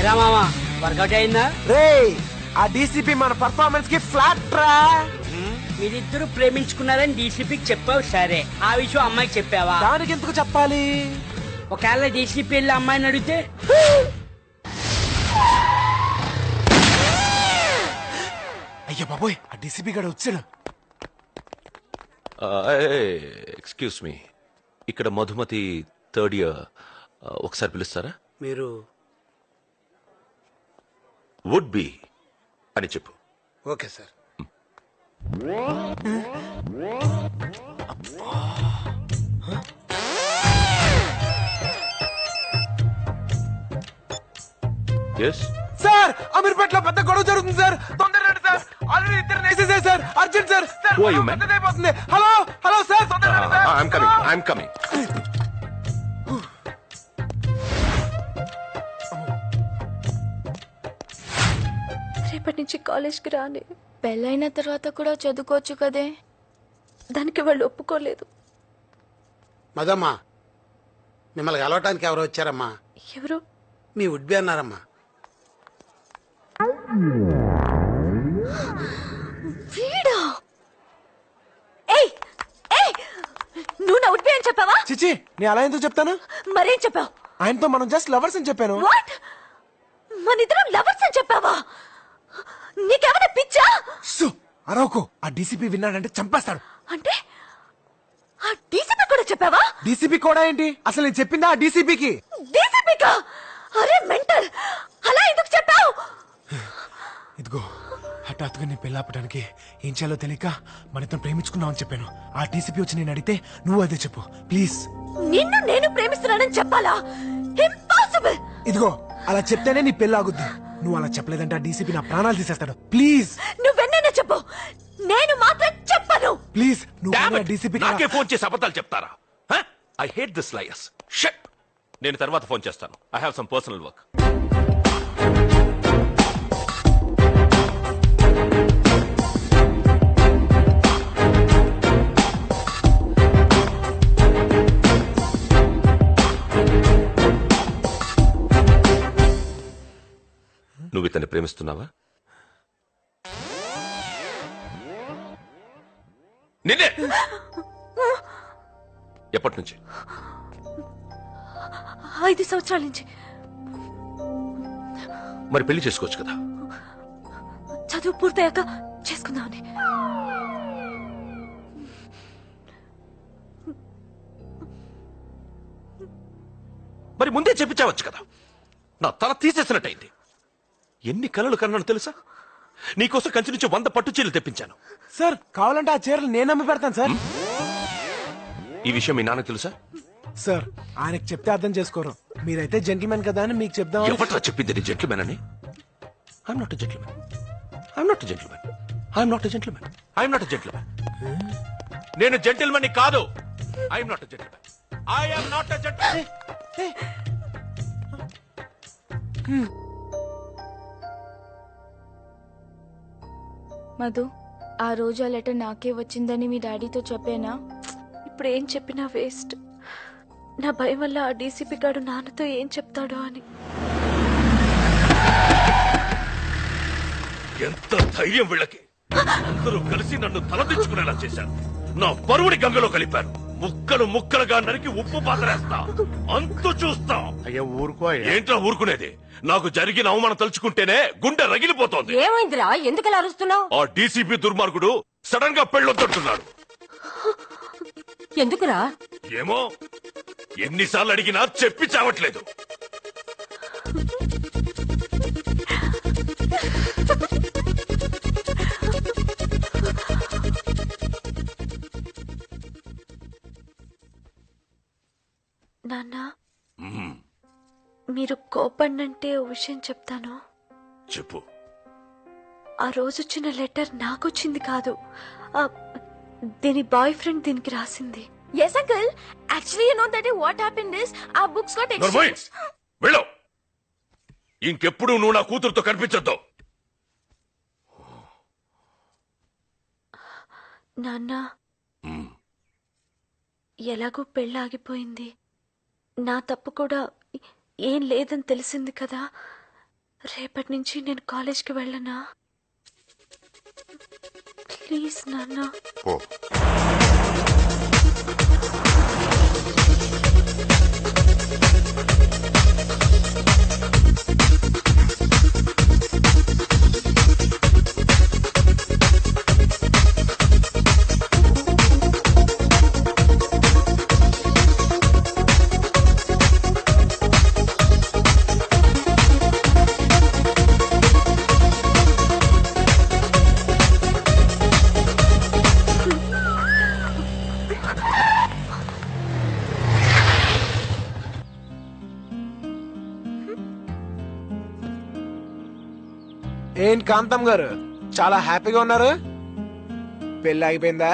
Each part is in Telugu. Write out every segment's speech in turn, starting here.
ఏరా మామా వర్కౌట్ అయిందా? రే ఆ డీసీపీ మన పర్ఫార్మెన్స్ కి ఫ్లాట్ రా. మీరిద్దరు ప్రేమించుకున్నారని డీసీపీకి చెప్పావు సరే, ఆ విషయం అమ్మాయికి చెప్పావా? దానికి ఎందుకు చెప్పాలి? ఒకవేళ డీసీపీ వెళ్ళి అమ్మాయిని అడిగితే అయ్యా బాబోయ్ ఆ డీసీపీ గడు వచ్చాడు. ఎక్స్క్యూజ్ మీ, ఇక్కడ మధుమతి థర్డ్ ఇయర్, ఒకసారి పిలుస్తారా? మీరు వుడ్ బి అని చెప్పు. Okay sir. ఎస్ సార్ అమీర్పేటలో పెద్ద గొడవ జరుగుతుంది సార్, తొందరగా రండి సార్. ఆల్రెడీ ఇద్దరు వేసేసారు sir, urgent sir. Who are you, man? పెద్దదైపోతుంది. హలో హలో సార్, తొందరగా రండి sir. I'm coming, I'm coming. రేపటి నుంచి కాలేజ్కి రాని. పెళ్ళైన తర్వాత కూడా చదువుకోవచ్చు కదే. దానికి వాళ్ళు ఒప్పుకోలేదు. మదమ్మా, మిమ్మల్ని కలవటానికి ఎవరు వచ్చారమ్మా? ఎవరు? మీ వుడ్బి అన్నారమ్మా. వీడా? ఏయ్ ఏయ్, నువ్వు నా ఉడ్బి అని చెప్పావా? చిచి నేను అలా ఎందుకు చెప్తాను? మరేం చెప్పావు? ఆయనతో మనం జస్ట్ లవర్స్ అని చెప్పాను. వాట్? మనిద్దరం లవర్స్ అని చెప్పావా? నీకేమైనా పిచ్చా? అరవకు, ఆ డీసీపీ విన్నాడంటే చంపేస్తాడు. అంటే ఆ డీసీపీ కూడా చెప్పావా? డీసీపీ కూడా ఏంటి? అసలు నేను చెప్పిందా ఆ డీసీపీకి? డీసీపీకా? అరే మెంటల్, అలా ఎందుకు చెప్పావు? ఇదిగో హఠాత్తుగా నేను పెళ్ళాపడానికి ఏం చేయాలో తెలియక మన ఇద్దరం ప్రేమించుకున్నాం అని చెప్పాను. ఆ డీసీపీ వచ్చి నేను అడిగితే నువ్వు అదే చెప్పు ప్లీజ్. నిన్ను నేను ప్రేమిస్తున్నానని చెప్పాలా? ఇంపాసిబుల్. ఇదిగో అలా చెప్తేనే నీ పెళ్ళి ఆగుద్ది. నువ్వు అలా చెప్పలేదంటే ఆ డీసీపీ నా ప్రాణాలు తీసేస్తాడు. ప్లీజ్ నువ్వెన్నైనా చెప్పు, నేను మాత్రం చెప్పను. ప్లీజ్ Damn నువ్వు it! డీసీపీ నాకే ఫోన్ చేసి అబద్ధాలు చెప్తారా? I hate this liars. Shut. నేను తర్వాత ఫోన్ చేస్తాను. I have some personal work. నువ్వు ఇతన్ని ప్రేమిస్తున్నావా? నిన్నే. ఎప్పటి నుంచి? 5 సంవత్సరాల నుంచి. మరి పెళ్లి చేసుకోవచ్చు కదా. చదువు పూర్తయ్యాక చేసుకుందామని. మరి ముందే చెప్పించవచ్చు కదా. నా తల తీసేసినట్టయింది. ఎన్ని కలలు కన్నాను తెలుసా? నీకోసం కంచి నుంచి 100 పట్టు చీరలు తెప్పించాను. సార్ కావాలంటే ఆ చీరలు నేను అమ్మి పెడతాను సార్. ఈ విషయం మీ నాన్నకు తెలుసా? సార్ ఆయనకు చెప్తే అర్థం చేసుకోరు. మీరైతే జెంటిల్మెన్ కదా అని మీకు చెప్దాం. ఎవట్రా చెప్పింది నీ జెంట్మెన్ అని? I'm not a gentlemen. I'm not a gentlemen. I'm not a gentlemen. I'm not a gentlemen. నేను జెంటిల్మెన్ కాదు. I'm not a gentlemen. I'm not a gentlemen. Madhu, ఆ రోజు ఆ లెటర్ నాకే వచ్చిందని మీ డాడీతో చెప్పేనా? ఇప్పుడు ఏం చెప్పినా వేస్ట్. నా భయం వల్ల ఆ డీసీపీ గాడు నాన్నతో ఏం చెప్తాడో అని. ఎంత ధైర్యం వీళ్ళకి! అందరూ కలిసి నన్ను తలదించుకునేలా చేశారు. నా పరువుని గంగలో కలిపారు. ముక్కలు ముక్కలుగా నరికి ఉప్పు పాతరేస్తా. అంతు చూస్తా. అయ్యా ఊరుకో. ఏంట్రా ఊరుకునేది? నాకు జరిగిన అవమానం తలుచుకుంటేనే గుండె రగిలిపోతోంది. ఏమైందిరా? ఎందుకలా అరుస్తున్నావు? ఆ డీసీపీ దుర్మార్గుడు సడన్ గా పెళ్ళొద్దంటున్నాడు. ఎందుకురా? ఏమో, ఎన్నిసార్లు అడిగినా చెప్పి చావట్లేదు. నాన్న, మీరు కోపన్నంటే ఓ విషయం చెప్తాను. చెప్పు. ఆ రోజొచ్చిన లెటర్ నాకొచ్చింది కాదు, దీని బాయ్ ఫ్రెండ్ దీనికి రాసింది. Yes uncle, actually you know that what happened is our books got exchanged. వెళ్ళు. ఇంకెప్పుడు నువ్వు నా కూతురుతో కనిపించొద్దు. నాన్న, ఎలాగో పెళ్ళాగిపోయింది. నా తప్పు కూడా ఏం లేదని తెలిసింది కదా. రేపటి నుంచి నేను కాలేజ్కి వెళ్ళనా? ప్లీజ్ నాన్న. పో. ఏంటి కాంతం గారు చాలా హ్యాపీగా ఉన్నారు? పెళ్ళి ఆగిపోయిందా?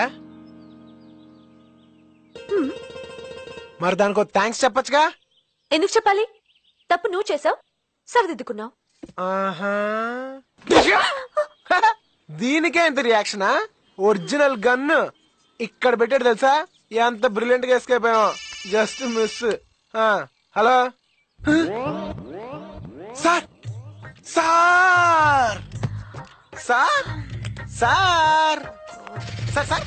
మరి దానికి థ్యాంక్స్ చెప్పొచ్చుగా. ఎందుకు చెప్పాలి? తప్పు నువ్వు చేసావు, సరిదిద్దుకున్నావు. ఆహా. దీనికే ఎంత రియాక్షనా? ఒరిజినల్ గన్ ఇక్కడ పెట్టాడు తెలుసా? ఎంత బ్రిలియంట్ గా ఎస్కేప్ అయ్యాం. Just miss. Hello sir, sir, sir, sir, sir, sir,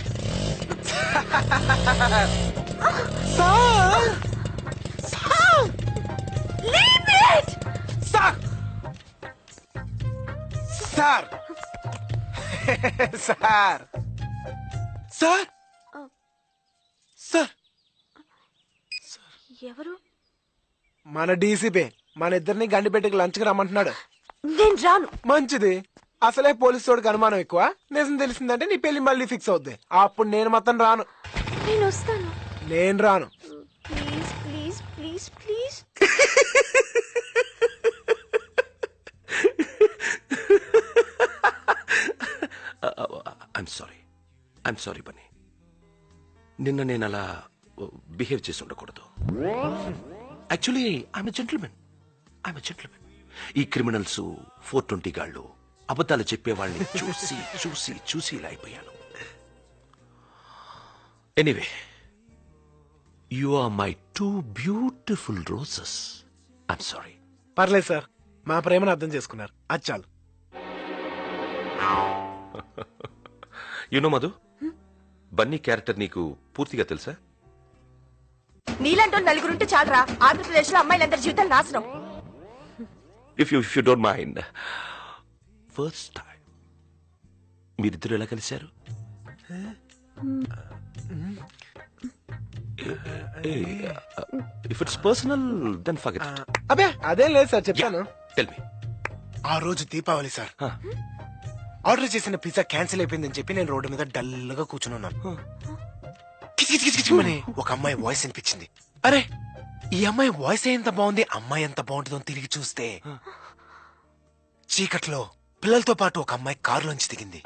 sir, sir, sir, sir, sir, sir, ఎవరు? మన డీసీపీ మన ఇద్దరిని గండిపెట్టికి లంచ్కి రమ్మంటున్నాడు. నేను రాను. మంచిది. అసలే పోలీసు వాడికి అనుమానం ఎక్కువ. నిజం తెలిసిందంటే నీ పెళ్లి మళ్ళీ ఫిక్స్ అవుద్ది. అప్పుడు నేను మొత్తం రాను. నేను వస్తాను. నేను రాను. Please please please please. I'm sorry Bunny. నిన్న నేను అలా బిహేవ్ చేసి ఉండకూడదు. Actually I'm gentlemen. ఈ క్రిమినల్స్ 420 గాళ్ళు అబద్ధాలు చెప్పేవాళ్ళని చూసి చూసి చూసి ఇలా అయిపోయాను. Anyway, you are my 2 beautiful roses. I'm sorry. పర్లేదు సార్, మా ప్రేమను అర్థం చేసుకున్నారు. అది చాలు. యునో మధు, బన్నీ క్యారెక్టర్ నీకు పూర్తిగా తెలుసా? నీలంటూ నలుగురుంటే చాలరా, ఆంధ్రప్రదేశ్ లో అమ్మాయిలందరి జీవితాలు నాశనం. If you don't mind, first time మీరిద్దరు ఎలా కలిశారు? If it's personal, then forget it. అబే అదేం లేదు సార్, చెప్తాను. Tell me. ఆ రోజు దీపావళి సార్. ఆర్డర్ చేసిన పిజ్జా క్యాన్సిల్ అయిపోయిందని చెప్పి నేను రోడ్డు మీద డల్ గా కూర్చున్నాను. కిచకిచకిచమని ఒక అమ్మాయి వాయిస్ వినిపించింది. అరే, ఈ అమ్మాయి వాయిస్ ఎంత బాగుంది, అమ్మాయి ఎంత బాగుంటుందో తిరిగి చూస్తే చీకట్లో పిల్లలతో పాటు ఒక అమ్మాయి కారులోంచి దిగింది.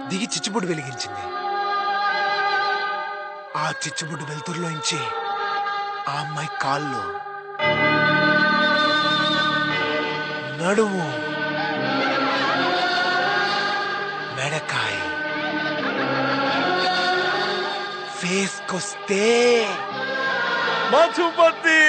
దిగి చిచ్చుబుడ్డు వెలిగించింది. ఆ చిచ్చుబుడ్డు వెలుతురులోంచి ఆ అమ్మాయి కాళ్ళు, నడుము, మెడకాయ, ఫేస్ కొస్తే మధుపతి.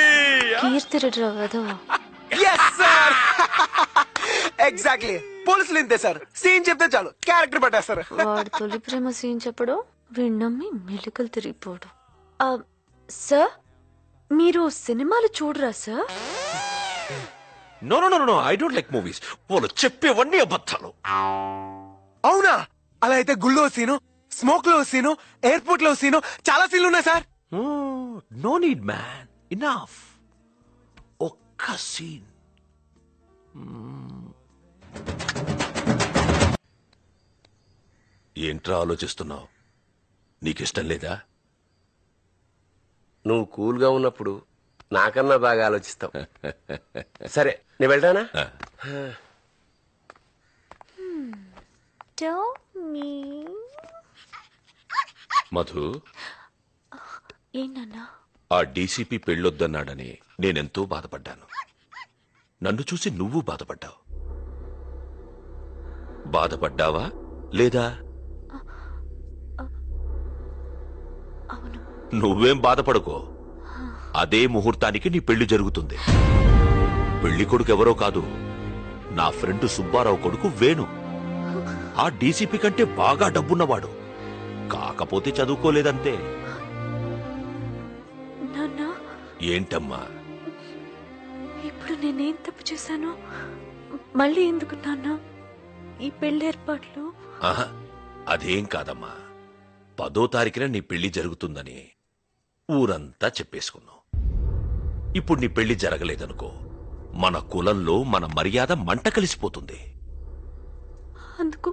ఎగ్జాక్ట్లీ. పోలీసులు ఇంతే సార్, సీన్ చెప్తే చాలు క్యారెక్టర్ పట్టేస్తారు. వాడు తొలి ప్రేమ సీన్ చెప్పడు, విన్నమ్మి మెలికలు తిరిగిపోడు. సార్, మీరు సినిమాలు చూడరా sir? No, I don't like movies. వాళ్ళు చెప్పేవన్నీ అబద్ధాలు. అవునా? అలా అయితే గుళ్ళో సీను, స్మోక్ లో సీను, ఎయిర్పోర్ట్ లో సీను, చాలా సీన్లు ఉన్నాయి sir. No need, man. Enough. ఒక్క సీన్. ఏంట్రా ఆలోచిస్తున్నావు? నీకిష్టం లేదా? నువ్వు కూల్గా ఉన్నప్పుడు నాకన్నా బాగా ఆలోచిస్తావు. సరే, నేను వెళ్ళానా? మధు, ఏంటన్నా? ఆ డీసీపీ పెళ్ళొద్దన్నాడని నేనెంతో బాధపడ్డాను. నన్ను చూసి నువ్వు బాధపడ్డావు. బాధపడ్డావా లేదా? అవును. నువ్వేం బాధపడుకో, అదే ముహూర్తానికి నీ పెళ్లి జరుగుతుంది. పెళ్లి కొడుకు ఎవరో కాదు, నా ఫ్రెండ్ సుబ్బారావు కొడుకు వేణు. ఆ డీసీపీ కంటే బాగా డబ్బున్నవాడు, కాకపోతే చదువుకోలేదంతే. నాన్న, ఏంటమ్మా? ఇప్పుడు నేనేం తప్పు చేశాను? మళ్ళీ ఎందుకు నాన్న ఈ పెళ్లి ఏర్పాట్లు? ఆహా, అదేం కాదమ్మా. 10వ తారీఖున నీ పెళ్లి జరుగుతుందని ఊరంతా చెప్పేసుకున్నావు. ఇప్పుడు నీ పెళ్లి జరగలేదనుకో, మన కులంలో మన మర్యాద మంట కలిసిపోతుంది. అందుకు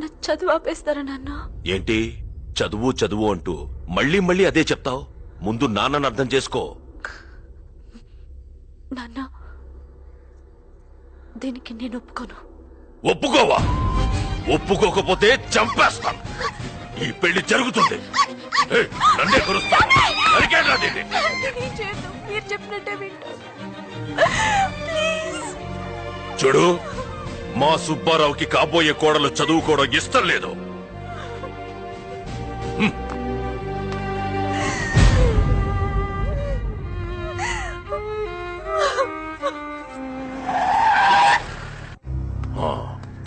నా చదువు ఆపేస్తారా నాన్న? ఏంటి చదువు చదువు అంటూ మళ్ళీ మళ్ళీ అదే చెప్తావు? ముందు నాన్నను అర్థం చేసుకో. నాన్న, దీనికి నేను ఒప్పుకోను. ఒప్పుకోవా? ఒప్పుకోకపోతే చంపేస్తాను. ఈ పెళ్లి జరుగుతుంది. ఏయ్, నన్నే కొరుస్తాను. నరికేయండి రా దీన్ని. నేనేం చేయను, మీరు చెప్పినట్టే వింటాను. ప్లీజ్. చూడు, మా సుబ్బారావుకి కాబోయే కోడలు చదువుకోవడం ఇష్టం లేదు.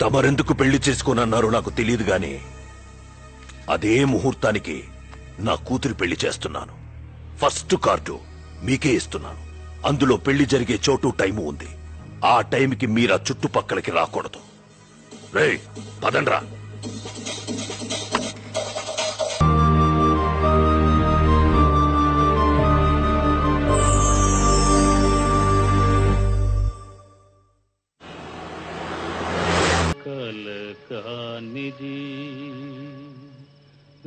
తమరెందుకు పెళ్లి చేసుకోనన్నారో నాకు తెలియదు గాని అదే ముహూర్తానికి నా కూతురి పెళ్లి చేస్తున్నాను. ఫస్ట్ కార్డు మీకే ఇస్తున్నాను. అందులో పెళ్లి జరిగే చోటు టైము ఉంది. ఆ టైంకి మీరా చుట్టుపక్కలకి రాకూడదు. రేయ్, పదండ్రా. కలకానిది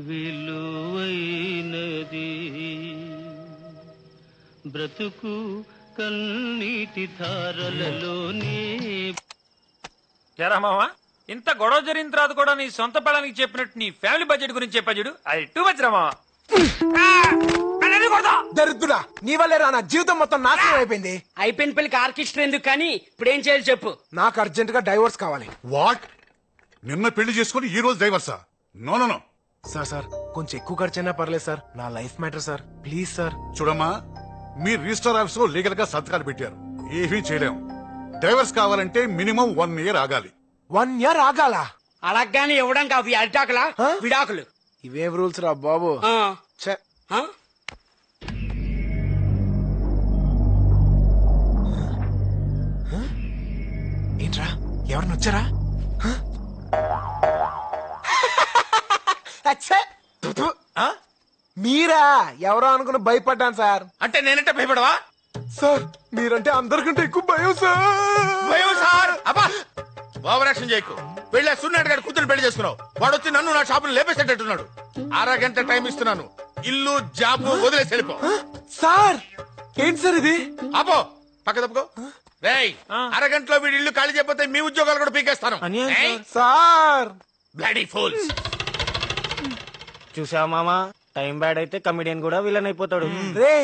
విలువైనది బ్రతుకు కన్నీటి ధారలలోనే. ఎరా మావా, ఇంత గొడవ జరిగిన తర్వాత కూడా నీ సొంత పడానికి చెప్పినట్టు నీ ఫ్యామిలీ బడ్జెట్ గురించి చెప్పా చూడు, అది టూ మచ్ రా మావా. దరిద్రుడా, నీ వల్లే రా నా జీవితం మొత్తం నాశనం అయిపోయింది. అయిపోయిన పెళ్లికి ఆర్కెస్ట్రా ఎందుకు కానీ ఇప్పుడు ఏం చేయాలి చెప్పు. నాకు అర్జెంట్ గా డైవోర్స్ కావాలి. వాట్? నిన్న పెళ్లి చేసుకుని ఈ రోజు డైవర్సా? No no no. సార్ కొంచెం ఎక్కువ ఖర్చైనా పర్లేదు సార్, నా life matter sir, please sir. చూడమ్మా, మీ రిజిస్టర్ ఆఫీస్ లో లీగల్ గా సంతకాలు పెట్టారు, ఏమీ చేయలేము. డైవర్స్ కావాలంటే మినిమం 1 year ఆగాలి. 1 year ఆగాల? అడగగానే ఇవ్వడానికి అవి అరిటాకులా విడాకులు? ఇవేం రూల్స్ రా బాబు. ఆ. ఛే. ఆ? ఏంట్రా, ఎవరిని వచ్చారా? అచ్చే. మీరా? ఎవరో అనుకుని భయపడ్డాను సార్. అంటే నేనంటే భయపడవా? సార్ మీరంటే అందరికంటే ఎక్కువ భయం సార్. భయం సార్? అబ్బా, ఓవర్ యాక్షన్ చేయకు. పెళ్ళే సున్నాడు గారి కూతురు పెళ్లి చేసుకున్నావు. వాడు వచ్చి నన్ను నా షాపును లేపేసేటట్టున్నాడు. 1/2 గంట టైం ఇస్తున్నాను. ఇల్లు జాబు వదిలేసి వెళ్ళిపో. సార్ ఏంటి సార్ ఇది? అబ్బో, పక్క తప్పుకో. రేయ్, 1/2 గంటలో వీడి ఇల్లు ఖాళీ చేయకపోతే మీ ఉద్యోగాలు కూడా పీకేస్తాను. Sir bloody fools. చూసావా మామా, టైం బ్యాడ్ అయితే కమిడియన్ కూడా విలన్ అయిపోతాడు. రే,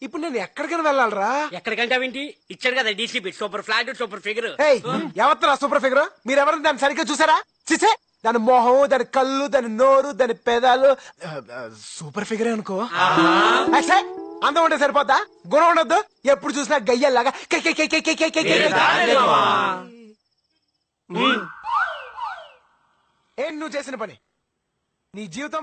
ఇప్పుడు నేను ఎక్కడికైనా వెళ్ళాలరా? ఎక్కడికంటే వింటి ఇచ్చాడు కదా DCP, super flat super figure. ఎవరు సూపర్ ఫిగర్? మీరెవరైనా దాన్ని సరిగ్గా చూసారా? చిసే, దాని మొహం, దాని కళ్ళు, దాని నోరు, దాని పెదాలు సూపర్ ఫిగరే అనుకో. అందం ఉంటే సరిపోతా? గుణం ఉండొద్దు? ఎప్పుడు చూసినా గయ్యల్లాగా ఏం నువ్వు చేసిన పని? నీ జీవితం